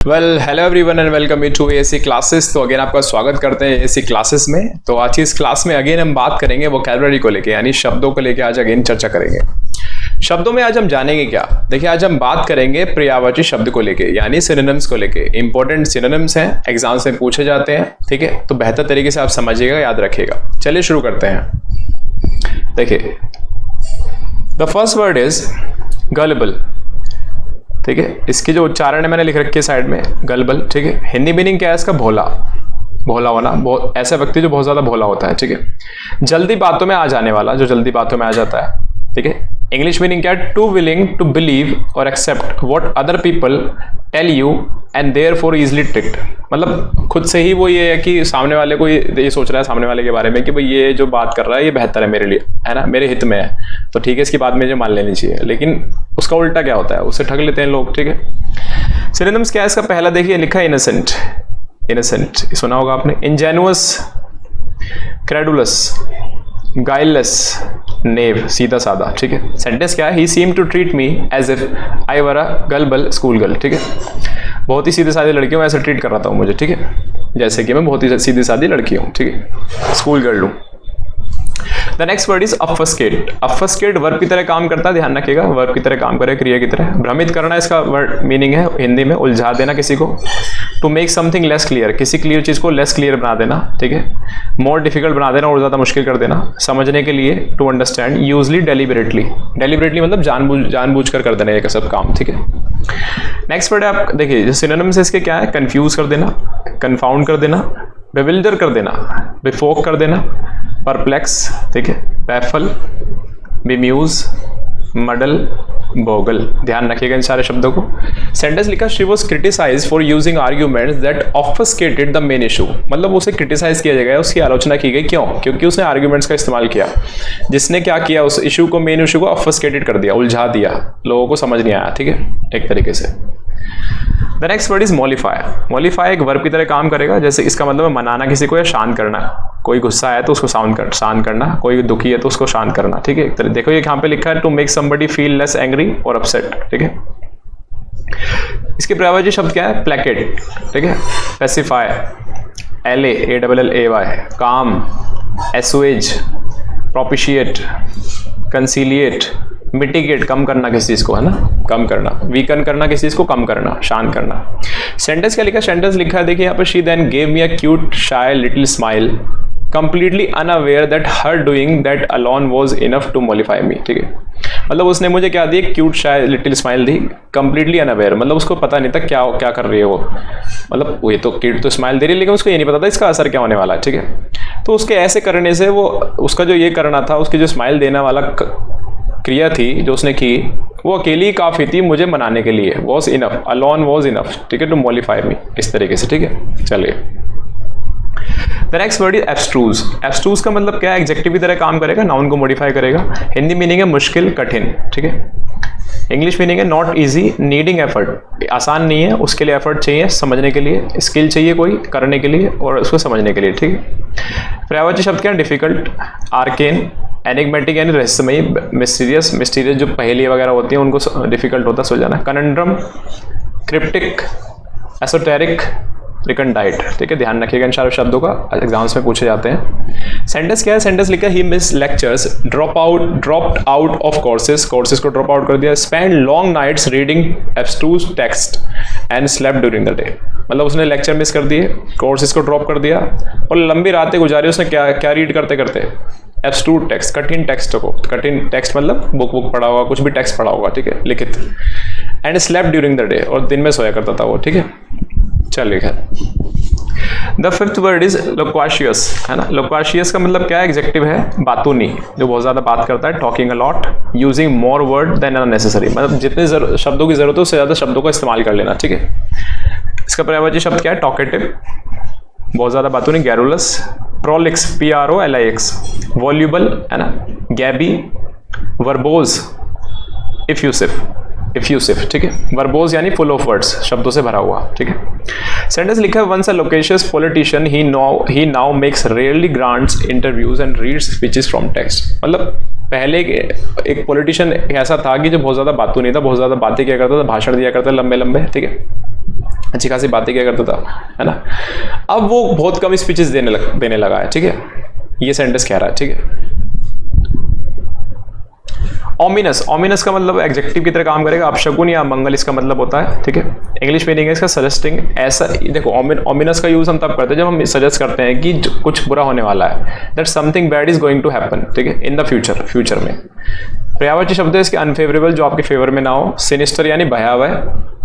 Well hello everyone and welcome to ASC classes. तो again आपका स्वागत करते हैं एएससी क्लासेस में। तो आज की इस क्लास में अगेन हम बात करेंगे वोकैबुलरी को लेके, यानी शब्दों को लेके आज अगेन चर्चा करेंगे। शब्दों में आज हम जानेंगे क्या, देखिए आज हम बात करेंगे पर्यायवाची शब्द को लेके, यानी सिनोनिम्स को लेके। इंपॉर्टेंट सिनोनिम्स हैं, एग्जाम्स में पूछे जाते हैं, ठीक है। तो बेहतर तरीके से आप समझिएगा, याद रखिएगा। चलिए शुरू करते हैं। देखिए द फर्स्ट वर्ड इज गल्लिबल, ठीक है। इसकी जो उच्चारण है मैंने लिख रखी है साइड में, गल्लिबल, ठीक है। हिंदी मीनिंग क्या है इसका? भोला, भोला होना, बहुत ऐसा व्यक्ति जो बहुत ज्यादा भोला होता है, ठीक है। जल्दी बातों में आ जाने वाला, जो जल्दी बातों में आ जाता है, ठीक है। इंग्लिश मीनिंग क्या है? टू विलिंग टू बिलीव और accept what other people tell you and therefore easily tricked. मतलब खुद से ही वो ये है कि सामने वाले को ये सोच रहा है सामने वाले के बारे में कि भाई ये जो बात कर रहा है ये बेहतर है मेरे लिए, है ना, मेरे हित में है, तो ठीक है इसकी बात मुझे मान लेनी चाहिए। लेकिन उसका उल्टा क्या होता है, उससे ठग लेते हैं लोग, ठीक है। सिनोनिम्स क्या है इसका? पहला देखिए लिखा है इनोसेंट, इनोसेंट सुना होगा आपने। इंजेनुअस, क्रेडुलस, गाइललेस, नेव, सीधा साधा, ठीक है। सेंटेंस क्या है? He seem to treat me as if I were a gullible school girl, ठीक है। बहुत ही सीधे साधे लड़की हूँ, ऐसे ट्रीट कर रहा था मुझे, ठीक है, जैसे कि मैं बहुत ही सीधी सादी लड़की हूँ, ठीक है, स्कूल गर्ल हूँ। The next word is obfuscate. Obfuscate verb की तरह काम करता है, ध्यान रखिएगा, वर्ब की तरह काम करे, क्रिया की तरह। भ्रमित करना इसका वर्ड मीनिंग है हिंदी में, उलझा देना किसी को। To make something less clear, किसी क्लियर चीज को लेस क्लियर बना देना, ठीक है। मोर डिफिकल्ट बना देना और ज्यादा मुश्किल कर देना, समझने के लिए। To understand, usually deliberately, deliberately मतलब जानबूझ कर देना ये सब काम, ठीक है। नेक्स्ट वर्ड है आप देखिए, जो सिनोनिम्स है इसके क्या है? कंफ्यूज कर देना, कंफाउंड कर देना, बेविल्डर कर देना, बेफोक कर देना, परप्लेक्स, ठीक है, बैफल, बेम्यूज, मडल, बोगल। ध्यान रखिएगा इन सारे शब्दों को। सेंटेंस लिखा, she was criticise for using arguments that obfuscated the main issue. मतलब उसे क्रिटिसाइज किया जाएगा, उसकी आलोचना की गई, क्यों? क्योंकि उसने आर्ग्यूमेंट्स का इस्तेमाल किया, जिसने क्या किया, उस इशू को, मेन इशू को ऑब्फस्केटेड कर दिया, उलझा दिया, लोगों को समझ नहीं आया, ठीक है, एक तरीके से। The next word is mollifier. Mollifier एक वर्ब की तरह काम करेगा, जैसे इसका मतलब है मनाना किसी को या शांत करना। कोई गुस्सा है तो उसको शांत करना, कोई दुखी है तो उसको शांत करना, ठीक है। एक तरह देखो ये यहाँ पे लिखा है, to make somebody feel less angry और अपसेट, ठीक है। इसके पर्यायवाची शब्द क्या है? प्लेकेट, ठीक है, पेसिफाई, LAALLAY, काम, एसुएज, प्रोपिशिएट, कंसीलिएट, मिटिगेट, कम करना किसी चीज को, है ना, कम करना, वीकन करना किसी चीज को, कम करना, शांत करना। सेंटेंस क्या लिखा? सेंटेंस लिखा है देखिए यहाँ पर, she then gave me a cute shy little smile completely unaware that her doing that alone was enough to mollify me, ठीक है। मतलब उसने मुझे क्या दी? क्यूट शाय लिटिल स्माइल दी, कंप्लीटली अनअवेयर, मतलब उसको पता नहीं था क्या क्या कर रही है वो, मतलब वो ये तो क्यूट तो स्माइल दे रही है लेकिन उसको ये नहीं पता था इसका असर क्या होने वाला है, ठीक है। तो उसके ऐसे करने से वो, उसका जो ये करना था, उसकी जो स्माइल देने वाला क्रिया थी जो उसने की, वो अकेली काफी थी मुझे मनाने के लिए। Was enough, alone was enough, ठीक है, टू मॉलिफाई मी, इस तरीके से, ठीक है। चलिए द नेक्स्ट वर्ड इज एब्स्ट्रूज। एब्स्ट्रूज का मतलब क्या है? एडजेक्टिव की तरह काम करेगा, नाउन को मॉडिफाई करेगा। हिंदी मीनिंग है मुश्किल, कठिन, ठीक है। इंग्लिश मीनिंग है नॉट इजी, नीडिंग एफर्ट, आसान नहीं है, उसके लिए एफर्ट चाहिए, समझने के लिए, स्किल चाहिए कोई करने के लिए और उसको समझने के लिए, ठीक है। पर्यायवाची शब्द क्या है? डिफिकल्ट, आर्केन, एनिग्मेटिक यानी रहस्यमयी, मिस्टीरियस, मिस्टीरियस जो पहेली वगैरह होती है उनको डिफिकल्ट होता है सुलझाना, कनंड्रम, क्रिप्टिक, एसोटेरिक, रिकंडाइट, ठीक है। ध्यान रखिएगा इन सारे शब्दों का, एग्जाम्स में पूछे जाते हैं। सेंटेंस क्या है? सेंटेंस लिखा है, he miss lectures, dropped out of courses, courses को ड्रॉप आउट कर दिया, spend long nights reading abstruse text and slept during the day. मतलब उसने लेक्चर मिस कर दिए, कोर्सेज को ड्रॉप कर दिया और लंबी रातें गुजारी उसने क्या क्या रीड करते करते? एब्स्ट्रूज टेक्स्ट, कठिन टेक्स्ट को, कठिन टेक्स्ट मतलब बुक पढ़ा होगा, कुछ भी टेक्स्ट पढ़ा होगा, ठीक है, लिखित। And slept during the day, और दिन में सोया करता था वो, ठीक है। चलिए खैर। द फिफ्थ वर्ड इज लोक्वाशियस, है ना। लोक्वाशियस का मतलब क्या है? एग्जेक्टिव है, बातूनी, जो बहुत ज्यादा बात करता है, talking a lot, using more word than unnecessary, मतलब जितने शब्दों की जरूरत हो उससे ज्यादा शब्दों का इस्तेमाल कर लेना, ठीक है। इसका पर्यायवाची शब्द क्या है? टॉकेटिव, बहुत ज्यादा बातूनी, गैरुलस, प्रोलिक्स, PROLIX, वॉल्यूबल, है ना, गैबी, वर्बोज, इफ्यूसिव, ठीक है। वर्बोज यानी फुल ऑफ वर्ड्स, शब्दों से भरा हुआ, ठीक है। सेंटेंस लिखा है, once a loquacious politician he now makes rarely grants interviews and reads speeches from text. मतलब पहले एक पॉलिटिशियन ऐसा था कि जो बहुत ज्यादा बातू नहीं था, बहुत ज्यादा बातें किया करता था, भाषण दिया करता था लंबे लंबे, ठीक है। अच्छी खासी बातें क्या करता था, है ना। अब वो बहुत कम स्पीचेस देने लगा है, ठीक है। ये सेंटेंस कह रहा है, ठीक है। ओमिनस, ओमिनस का मतलब एग्जेक्टिव की तरह काम करेगा, अपशकुन या मंगल इसका मतलब होता है, ठीक है। इंग्लिश मीनिंग है इसका सजेस्टिंग। ऐसा देखो, ओमिनस का यूज हम तब करते हैं जब हम सजेस्ट करते हैं कि कुछ बुरा होने वाला है, that something bad is going to happen, ठीक है, इन द फ्यूचर में। पर्यायवाची शब्द है इसके अनफेवरेबल, जो आपके फेवर में ना हो। सिनिस्टर यानी भयावह,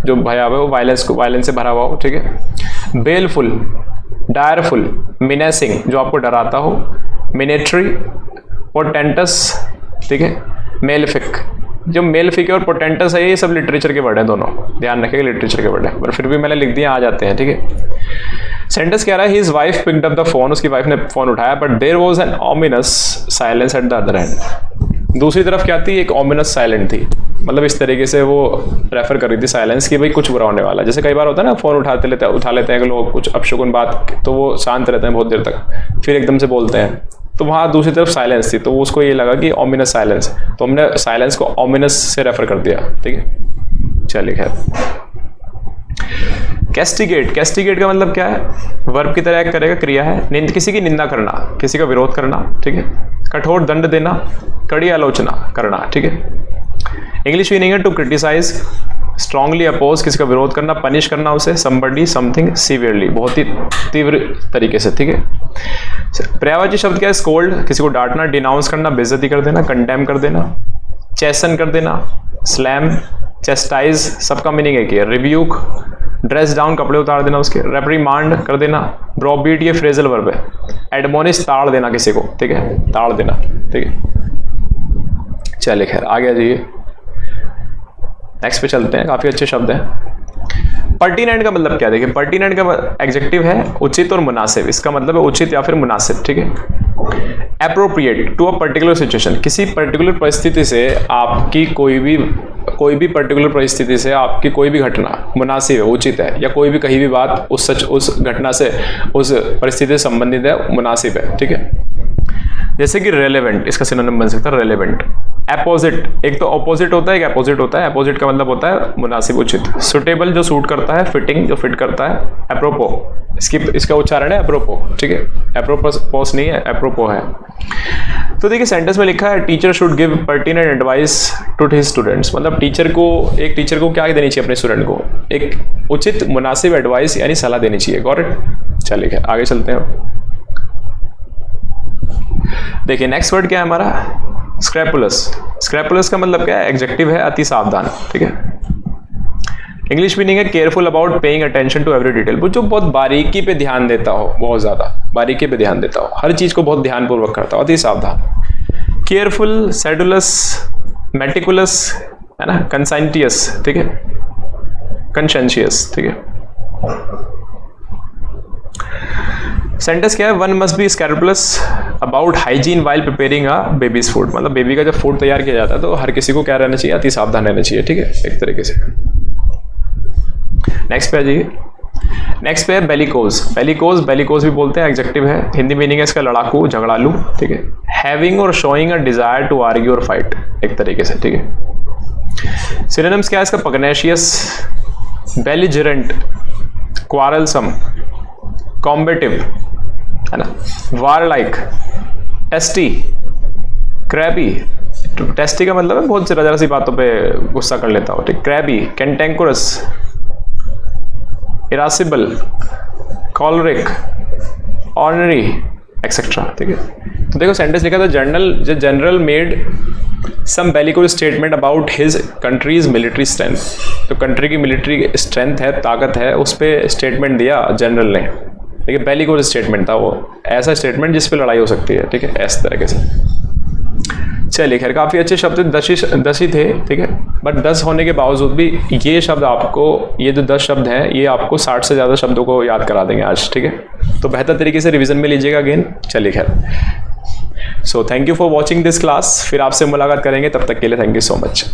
जो भयावह हो, वायलेंस से भरा हुआ हो, ठीक है। बेलफुल, डायरफुल, मिनेसिंग, जो आपको डराता हो। मिनेट्री, पोर्टेंटस, ठीक है। मेलफिक, जो मेलफिक और पोर्टेंटस है ये सब लिटरेचर के वर्ड हैं दोनों, ध्यान रखिएगा लिटरेचर के वर्ड है, पर फिर भी मैंने लिख दिया, आ जाते हैं, ठीक है। सेंटेंस कह रहा है his wife picked up the phone, उसकी वाइफ ने फोन उठाया, but there was an ominous silence at the other end. दूसरी तरफ क्या थी, एक ओमिनस साइलेंट थी, मतलब इस तरीके से वो रेफर कर रही थी साइलेंस की भाई कुछ बुरा होने वाला है। जैसे कई बार होता है ना, फोन उठा लेते हैं लोग कुछ अपशकुन बात, तो वो शांत रहते हैं बहुत देर तक, फिर एकदम से बोलते हैं, तो वहाँ दूसरी तरफ साइलेंस थी, तो उसको ये लगा कि ओमिनस साइलेंस, तो हमने साइलेंस को ओमिनस से रेफर कर दिया, ठीक है। चलिए खैर। कैस्टिगेट, कैस्टिगेट का मतलब क्या है, वर्ब की तरह करेगा, क्रिया है। किसी की निंदा करना, किसी का विरोध करना, ठीक है। कठोर दंड देना, कड़ी आलोचना करना, ठीक है। इंग्लिश मीनिंग है टू क्रिटिसाइज, स्ट्रांगली अपोज, किसी का विरोध करना, पनिश करना उसे, समबडी समथिंग सीवियरली, बहुत ही तीव्र तरीके से, ठीक है। पर्यायवाची शब्द क्या है, स्कोल्ड, किसी को डांटना, डिनाउंस करना, बेइज्जती कर देना, कंडेम कर देना, चैसन कर देना, स्लैम, चेस्टाइज, सबका मीनिंग है कि रिव्यूक, ड्रेस डाउन, कपड़े उतार देना उसके, रेप्रीमांड कर देना, ब्रॉबीट ये फ्रेजल वर्ब है, एडमोनिश ताड़ देना किसी को, ठीक है, ताड़ देना, ठीक है। चलिए खैर आगे आ जाइए, नेक्स्ट पे चलते हैं, काफी अच्छे शब्द हैं। पर्टिनेंट का मतलब क्या, देखिए पर्टिनेंट का एग्जेक्टिव है उचित और मुनासिब, इसका मतलब है उचित या फिर मुनासिब, ठीक है। Appropriate to a particular situation, किसी पर्टिकुलर परिस्थिति से आपकी कोई भी पर्टिकुलर परिस्थिति से आपकी कोई भी घटना मुनासिब है, उचित है, या कोई भी कहीं भी बात उस घटना से, उस परिस्थिति से संबंधित है, मुनासिब है, ठीक है। जैसे कि रेलेवेंट, इसका सिनोनिम बन सकता है रेलेवेंट। एपोजिट, एक तो ऑपोजिट होता है, एक एपोजिट होता है। एपोजिट का मतलब होता है मुनासिब, उचित। सुटेबल, जो सूट करता है। फिटिंग, जो फिट करता है। एप्रोपो, इसका उच्चारण है एप्रोपो, ठीक है, एप्रोपोस नहीं है, एप्रोपो है। तो देखिए सेंटेंस में लिखा है teacher should give pertinent advice to his students, मतलब एक टीचर को क्या देनी चाहिए अपने स्टूडेंट को, एक उचित मुनासिब एडवाइस यानी सलाह देनी चाहिए। Got it. चलिए आगे चलते हैं। देखिए नेक्स्ट वर्ड क्या है हमारा, स्क्रैपुलस। स्क्रैपुलस का मतलब क्या है, एग्जेक्टिव है, अति सावधान, ठीक है। इंग्लिश मीनिंग है careful about paying attention to every detail, जो बहुत बारीकी पे ध्यान देता हो, बहुत ज्यादा बारीकी पे ध्यान देता हो, हर चीज को बहुत ध्यानपूर्वक करता हो, अति सावधान। केयरफुल, सेडुलस, मेटिकुलस, है ना, कंसाइंटियस, ठीक है, कंशेंशियस, ठीक है। सेंटेंस क्या है, one must be scrupulous about hygiene while preparing a baby's food, मतलब बेबी का जब फूड तैयार किया जाता है तो हर किसी को क्या रहना चाहिए, अति सावधान रहना चाहिए, ठीक है, एक तरीके से। नेक्स्ट पे आ जाइए। नेक्स्ट पे है बेलिकोज। बेलिकोज भी बोलते हैं, एग्जेक्टिव है, हिंदी मीनिंग है इसका लड़ाकू, झगड़ालू, ठीक है। हैविंग और showing a desire to argue और फाइट, एक तरीके से, ठीक है। सिनोनिम्स क्या है इसका, पगनेशियस, बेलिजरेंट, क्वारलसम, कॉम्बेटिव, है ना, वार लाइक, टेस्टी, क्रैबी। टेस्टी का मतलब है बहुत जरा सी बातों पे गुस्सा कर लेता हो, ठीक। Crabby, cantankerous, irascible, choleric, ordinary, etcetera, ठीक है। तो देखो सेंटेंस लिखा था, general made some bellicose statement about his country's military strength, तो कंट्री की मिलिट्री स्ट्रेंथ है, ताकत है, उस पर स्टेटमेंट दिया जनरल ने, ठीक है। बेलिकोज स्टेटमेंट था वो, ऐसा स्टेटमेंट जिस पे लड़ाई हो सकती है, ठीक है, इस तरीके से। चलिए खैर काफी अच्छे शब्द 10 ही थे, ठीक है, बट 10 होने के बावजूद भी ये शब्द आपको, ये जो 10 शब्द हैं ये आपको 60 से ज्यादा शब्दों को याद करा देंगे आज, ठीक है। तो बेहतर तरीके से रिवीजन में लीजिएगा अगेन। चलिए खैर, so thank you for watching this class, फिर आपसे मुलाकात करेंगे, तब तक के लिए थैंक यू सो मच।